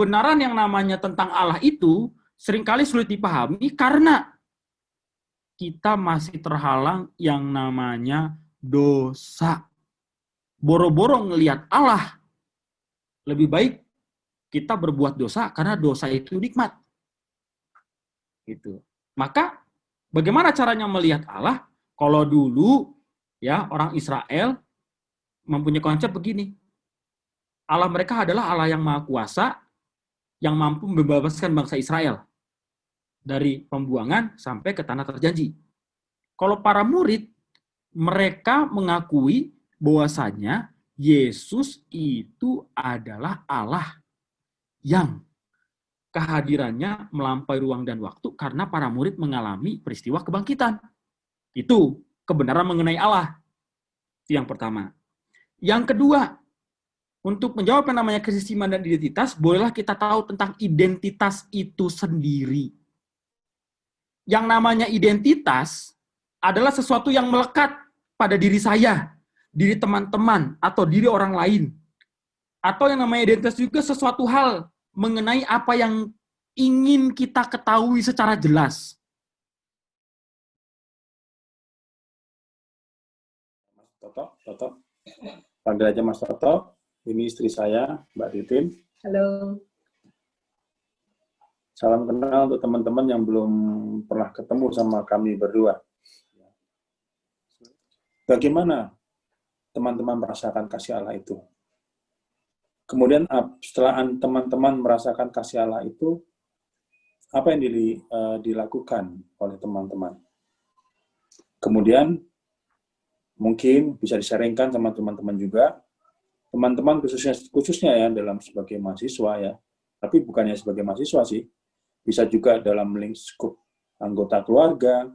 kebenaran yang namanya tentang Allah itu seringkali sulit dipahami karena kita masih terhalang yang namanya dosa. Boro-boro ngelihat Allah, lebih baik kita berbuat dosa karena dosa itu nikmat. Gitu. Maka bagaimana caranya melihat Allah? Kalau dulu ya orang Israel mempunyai konsep begini. Allah mereka adalah Allah yang Maha Kuasa yang mampu membebaskan bangsa Israel dari pembuangan sampai ke tanah terjanji. Kalau para murid, mereka mengakui bahwasanya Yesus itu adalah Allah yang kehadirannya melampaui ruang dan waktu karena para murid mengalami peristiwa kebangkitan. Itu kebenaran mengenai Allah. Itu yang pertama. Yang kedua, untuk menjawab yang namanya krisis iman dan identitas, bolehlah kita tahu tentang identitas itu sendiri. Yang namanya identitas adalah sesuatu yang melekat pada diri saya, diri teman-teman, atau diri orang lain. Atau yang namanya identitas juga sesuatu hal mengenai apa yang ingin kita ketahui secara jelas. Mas Toto, panggil aja Mas Toto. Ini istri saya, Mbak Titin. Halo. Salam kenal untuk teman-teman yang belum pernah ketemu sama kami berdua. Bagaimana teman-teman merasakan kasih Allah itu? Kemudian setelah teman-teman merasakan kasih Allah itu, apa yang dilakukan oleh teman-teman? Kemudian mungkin bisa di-sharingkan sama teman-teman juga. Teman-teman khususnya ya dalam sebagai mahasiswa ya, tapi bukannya sebagai mahasiswa sih, bisa juga dalam lingkup anggota keluarga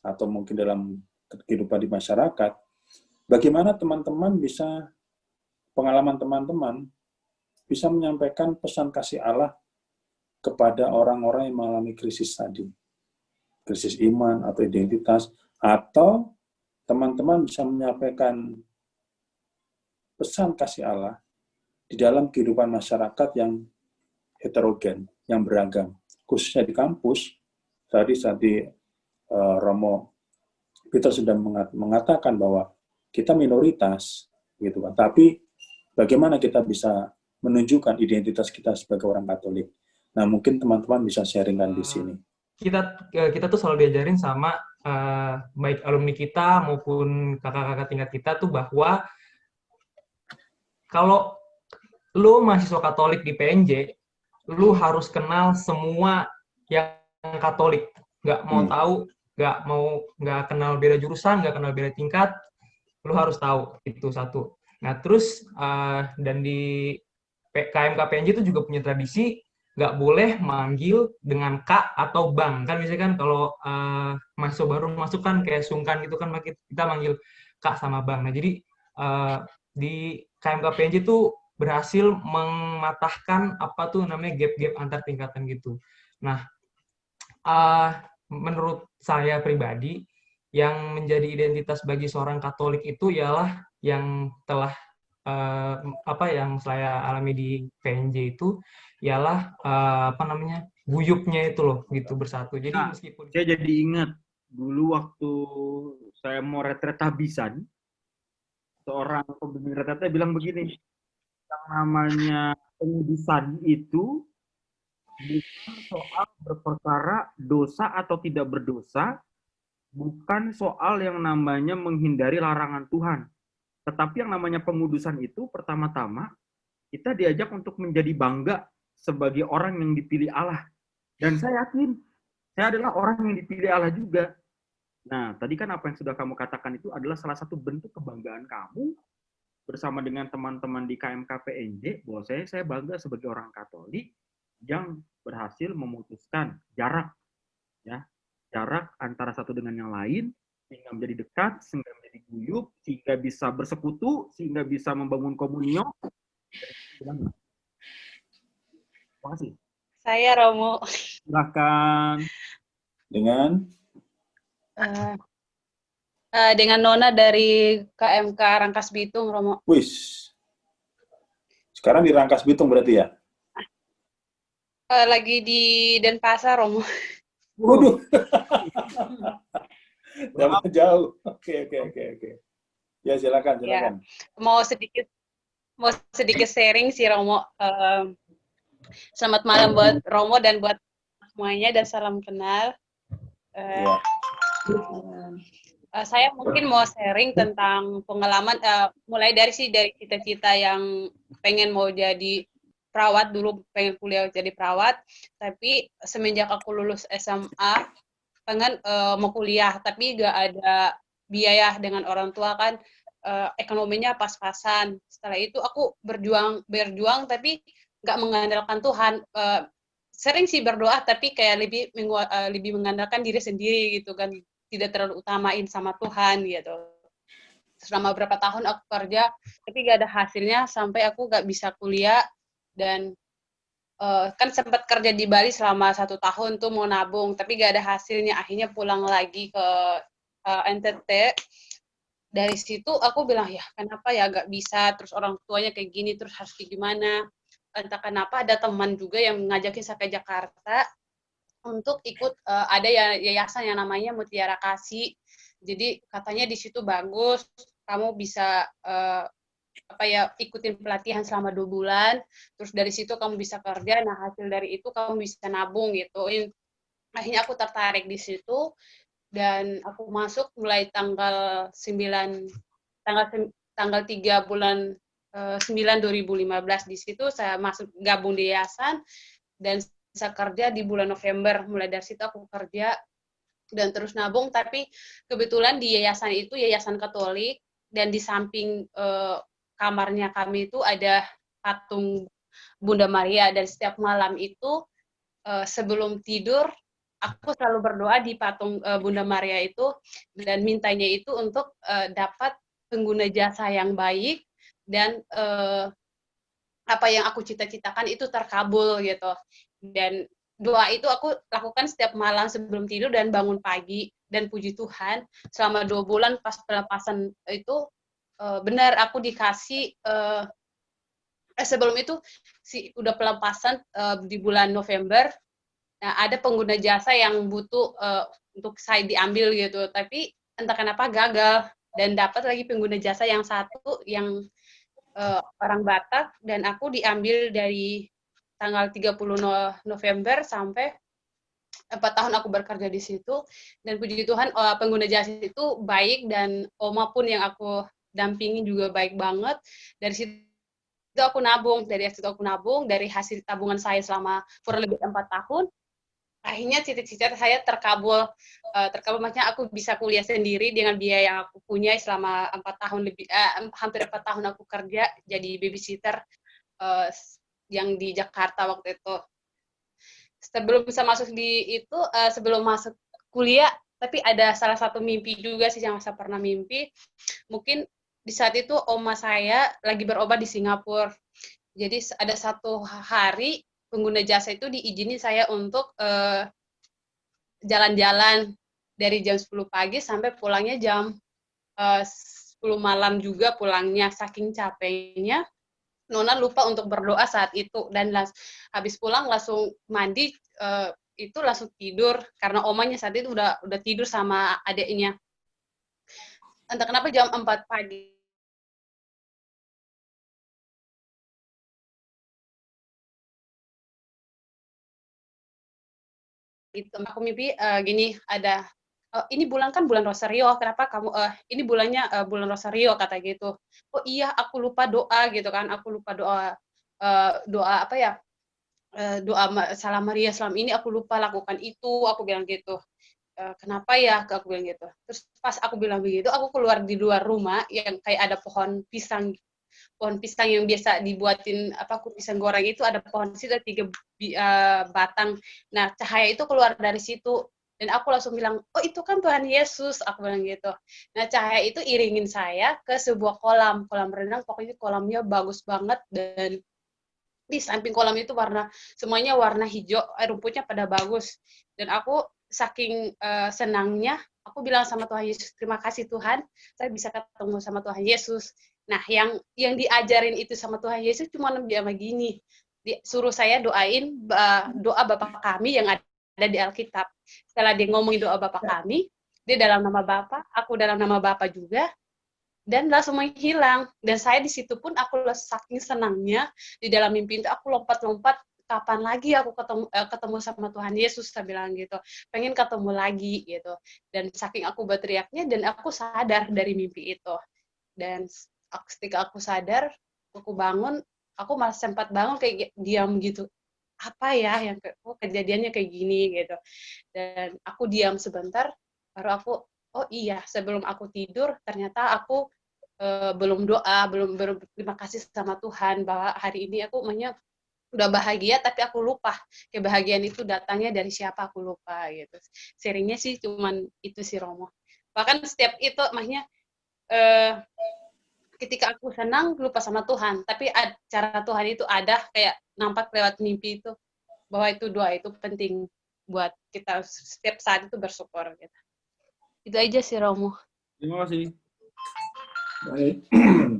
atau mungkin dalam kehidupan di masyarakat. Bagaimana teman-teman bisa, pengalaman teman-teman bisa menyampaikan pesan kasih Allah kepada orang-orang yang mengalami krisis tadi, krisis iman atau identitas, atau teman-teman bisa menyampaikan pesan kasih Allah di dalam kehidupan masyarakat yang heterogen, yang beragam, khususnya di kampus. Tadi Romo Peter sudah mengatakan bahwa kita minoritas, gitu kan. Tapi bagaimana kita bisa menunjukkan identitas kita sebagai orang Katolik? Nah, mungkin teman-teman bisa sharingkan di sini. Kita tuh selalu diajarin sama baik alumni kita maupun kakak-kakak tingkat kita tuh bahwa kalau lu mahasiswa Katolik di PNJ, lu harus kenal semua yang Katolik. Nggak mau tahu, nggak kenal beda jurusan, nggak kenal beda tingkat, lu harus tahu. Itu satu. Nah, terus dan di KMK PNJ itu juga punya tradisi nggak boleh manggil dengan Kak atau Bang. Kan biasanya kan kalau mahasiswa baru masuk kan kayak sungkan gitu kan, kita manggil Kak sama Bang. Nah, jadi di KMK PNJ itu berhasil mematahkan apa tuh namanya gap-gap antar tingkatan gitu. Nah, menurut saya pribadi, yang menjadi identitas bagi seorang Katolik itu ialah yang telah yang saya alami di PNJ itu ialah guyupnya itu loh gitu, bersatu. Jadi meskipun saya jadi ingat dulu waktu saya mau retret habisan, seorang pembimbing retretnya bilang begini, yang namanya pengudusan itu bukan soal berperkara dosa atau tidak berdosa, bukan soal yang namanya menghindari larangan Tuhan. Tetapi yang namanya pengudusan itu pertama-tama kita diajak untuk menjadi bangga sebagai orang yang dipilih Allah. Dan saya yakin saya adalah orang yang dipilih Allah juga. Nah, tadi kan apa yang sudah kamu katakan itu adalah salah satu bentuk kebanggaan kamu bersama dengan teman-teman di KMK PNJ, bahwa saya bangga sebagai orang Katolik yang berhasil memutuskan jarak antara satu dengan yang lain, sehingga menjadi dekat, sehingga menjadi guyup, sehingga bisa bersekutu, sehingga bisa membangun komunio. Terima kasih. Saya Romo. Silakan. Dengan Nona dari KMK Rangkas Bitung, Romo. Wis. Sekarang di Rangkas Bitung berarti ya? Lagi di Denpasar, Romo. Waduh, jauh. Oke. Ya, silakan. Ya, mau sedikit sharing sih, Romo. Selamat malam buat Romo dan buat semuanya, dan salam kenal. Ya. Saya mungkin mau sharing tentang pengalaman, mulai dari cita-cita yang pengen mau jadi perawat dulu, pengen kuliah jadi perawat, tapi semenjak aku lulus SMA, pengen mau kuliah, tapi gak ada biaya dengan orang tua kan, ekonominya pas-pasan. Setelah itu aku berjuang, tapi gak mengandalkan Tuhan. Sering sih berdoa, tapi kayak lebih mengandalkan diri sendiri gitu kan, tidak terlalu utamain sama Tuhan gitu. Selama berapa tahun aku kerja, tapi gak ada hasilnya sampai aku gak bisa kuliah. Dan kan sempat kerja di Bali selama 1 tahun tuh mau nabung, tapi gak ada hasilnya. Akhirnya pulang lagi ke NTT. Dari situ aku bilang, ya kenapa ya gak bisa, terus orang tuanya kayak gini, terus harus kayak gimana. Entah kenapa ada teman juga yang ngajakin saya ke Jakarta untuk ikut, ada yayasan yang namanya Mutiara Kasih. Jadi katanya di situ bagus, kamu bisa ikutin pelatihan selama 2 bulan, terus dari situ kamu bisa kerja, nah hasil dari itu kamu bisa nabung gitu. Akhirnya aku tertarik di situ, dan aku masuk mulai tanggal 3 bulan 9 2015. Di situ saya masuk gabung di yayasan, dan bisa kerja di bulan November. Mulai dari situ aku kerja dan terus nabung, tapi kebetulan di yayasan itu yayasan Katolik, dan di samping kamarnya kami itu ada patung Bunda Maria, dan setiap malam itu sebelum tidur aku selalu berdoa di patung Bunda Maria itu, dan mintanya itu untuk dapat pengguna jasa yang baik, dan apa yang aku cita-citakan itu terkabul gitu. Dan doa itu aku lakukan setiap malam sebelum tidur dan bangun pagi, dan puji Tuhan selama 2 bulan pas pelepasan itu benar aku dikasih sebelum itu udah pelepasan di bulan November. Nah, ada pengguna jasa yang butuh untuk saya diambil gitu, tapi entah kenapa gagal, dan dapat lagi pengguna jasa yang satu yang orang Batak, dan aku diambil dari tanggal 30 November sampai 4 tahun aku bekerja di situ. Dan puji Tuhan pengguna jasa itu baik, dan Oma pun yang aku dampingi juga baik banget. Dari situ aku nabung, dari hasil tabungan saya selama kurang lebih 4 tahun. Akhirnya cita-cita saya terkabul. Maksudnya aku bisa kuliah sendiri dengan biaya yang aku punya selama 4 tahun lebih, hampir 4 tahun aku kerja jadi babysitter yang di Jakarta waktu itu. Sebelum bisa masuk di itu, sebelum masuk kuliah, tapi ada salah satu mimpi juga sih yang saya pernah mimpi. Mungkin di saat itu oma saya lagi berobat di Singapura. Jadi ada satu hari pengguna jasa itu diizinin saya untuk jalan-jalan dari jam 10 pagi sampai pulangnya jam 10 malam juga pulangnya. Saking capeknya, Nona lupa untuk berdoa saat itu, dan habis pulang langsung mandi, itu langsung tidur karena omanya saat itu udah tidur sama adiknya. Entah kenapa jam 4 pagi itu aku mimpi gini, ada ini bulan kan bulan Rosario, kenapa kamu ini bulannya bulan Rosario, kata gitu. Oh iya, aku lupa doa gitu kan, aku lupa doa doa apa ya, doa Salam Maria selama ini aku lupa lakukan itu, aku bilang gitu. Kenapa ya, aku bilang gitu. Terus pas aku bilang begitu, aku keluar di luar rumah yang kayak ada pohon pisang yang biasa dibuatin pisang goreng itu, ada pohon situ 3 batang. Nah, cahaya itu keluar dari situ, dan aku langsung bilang, oh itu kan Tuhan Yesus, aku bilang gitu. Nah, cahaya itu iringin saya ke sebuah kolam renang, pokoknya kolamnya bagus banget, dan di samping kolam itu semuanya warna hijau, rumputnya pada bagus. Dan aku saking senangnya, aku bilang sama Tuhan Yesus, terima kasih Tuhan, saya bisa ketemu sama Tuhan Yesus. Nah, yang diajarin itu sama Tuhan Yesus cuma begini, suruh saya doain doa Bapa kami yang ada di Alkitab. Setelah dia ngomongin doa Bapa kami, dia dalam nama Bapa, aku dalam nama Bapa juga, dan langsung menghilang. Dan saya di situ pun aku saking senangnya di dalam mimpi itu aku lompat-lompat, kapan lagi aku ketemu sama Tuhan Yesus, saya bilang gitu, pengen ketemu lagi gitu. Dan saking aku berteriaknya, dan aku sadar dari mimpi itu. Dan ketika aku sadar, aku bangun, aku malah sempat bangun kayak diam gitu, apa ya yang kejadiannya kayak gini gitu. Dan aku diam sebentar, baru aku, oh iya, sebelum aku tidur ternyata aku belum doa, belum berterima kasih sama Tuhan bahwa hari ini aku udah bahagia, tapi aku lupa kebahagiaan itu datangnya dari siapa, aku lupa gitu. Seringnya sih cuman itu sih, Romo. Bahkan setiap itu maksudnya ketika aku senang lupa sama Tuhan, tapi cara Tuhan itu ada kayak nampak lewat mimpi itu, bahwa itu doa itu penting buat kita setiap saat itu bersyukur gitu. Itu aja sih, Romo. Terima kasih. Baik.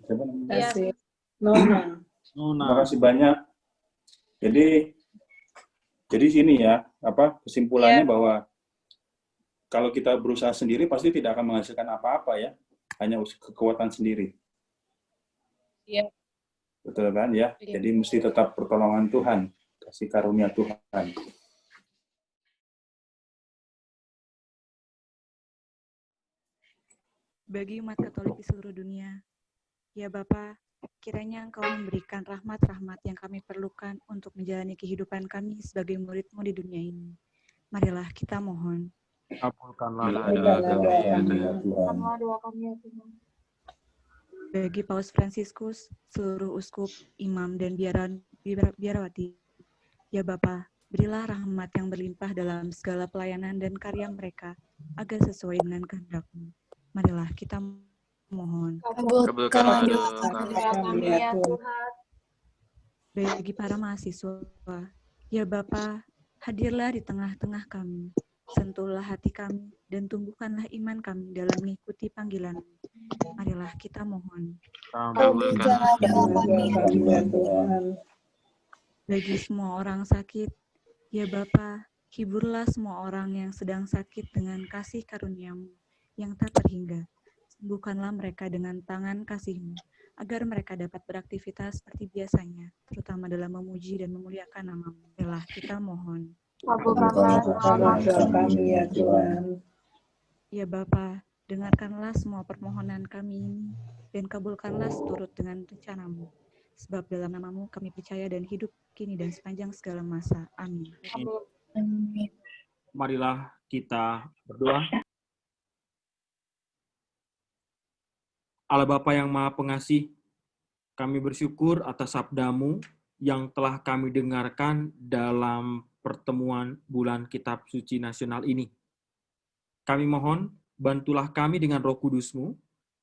Terima kasih. Nona. Terima kasih banyak. Jadi sini ya, kesimpulannya bahwa kalau kita berusaha sendiri pasti tidak akan menghasilkan apa-apa ya, hanya kekuatan sendiri. Iya. Betul kan ya? Iya. Jadi mesti tetap pertolongan Tuhan, kasih karunia Tuhan. Bagi umat Katolik di seluruh dunia, ya Bapa, kiranya Engkau memberikan rahmat-rahmat yang kami perlukan untuk menjalani kehidupan kami sebagai murid-Mu di dunia ini. Marilah kita mohon. Kabulkanlah Doa kami ya Tuhan. Bagi Paus Fransiskus, seluruh uskup, imam, dan biarawati, ya Bapa, berilah rahmat yang berlimpah dalam segala pelayanan dan karya mereka, agar sesuai dengan kehendak-Mu. Marilah kita mohon. Kabulkanlah doa kami ya Tuhan. Bagi para mahasiswa, ya Bapa, hadirlah di tengah-tengah kami. Sentuhlah hati kami dan tumbuhkanlah iman kami dalam mengikuti panggilan-Mu. Marilah kita mohon. Kabulkanlah doa kami ya Tuhan. Bagi semua orang sakit, ya Bapa, hiburlah semua orang yang sedang sakit dengan kasih karunia-Mu yang tak terhingga. Sembuhkanlah mereka dengan tangan kasih-Mu, agar mereka dapat beraktivitas seperti biasanya, terutama dalam memuji dan memuliakan nama-Mu. Marilah kita mohon. Kabulkanlah doa kami ya Tuhan. Ya Bapa, dengarkanlah semua permohonan kami ini, dan kabulkanlah seturut dengan rencana-Mu. Sebab dalam nama-Mu kami percaya dan hidup kini dan sepanjang segala masa. Amin. Amin. Marilah kita berdoa. Allah Bapa yang Maha Pengasih, kami bersyukur atas sabda-Mu yang telah kami dengarkan dalam pertemuan bulan Kitab Suci Nasional ini. Kami mohon, bantulah kami dengan Roh Kudus-Mu,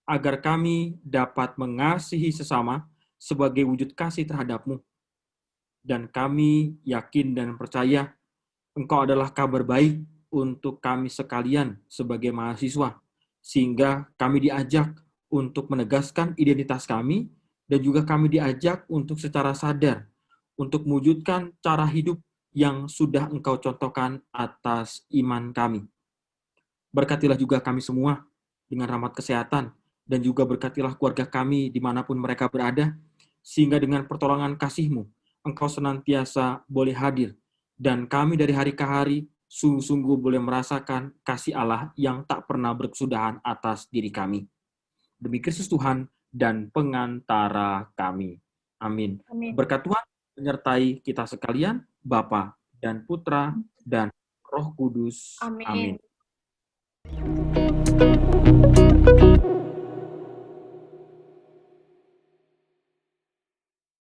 agar kami dapat mengasihi sesama sebagai wujud kasih terhadap-Mu. Dan kami yakin dan percaya Engkau adalah kabar baik untuk kami sekalian sebagai mahasiswa, sehingga kami diajak untuk menegaskan identitas kami, dan juga kami diajak untuk secara sadar, untuk mewujudkan cara hidup yang sudah Engkau contohkan atas iman kami. Berkatilah juga kami semua dengan rahmat kesehatan, dan juga berkatilah keluarga kami dimanapun mereka berada, sehingga dengan pertolongan kasih-Mu, Engkau senantiasa boleh hadir, dan kami dari hari ke hari sungguh-sungguh boleh merasakan kasih Allah yang tak pernah berkesudahan atas diri kami. Demi Kristus Tuhan dan pengantara kami. Amin. Amin. Berkat Tuhan menyertai kita sekalian, Bapa dan Putra dan Roh Kudus. Amin. Amin.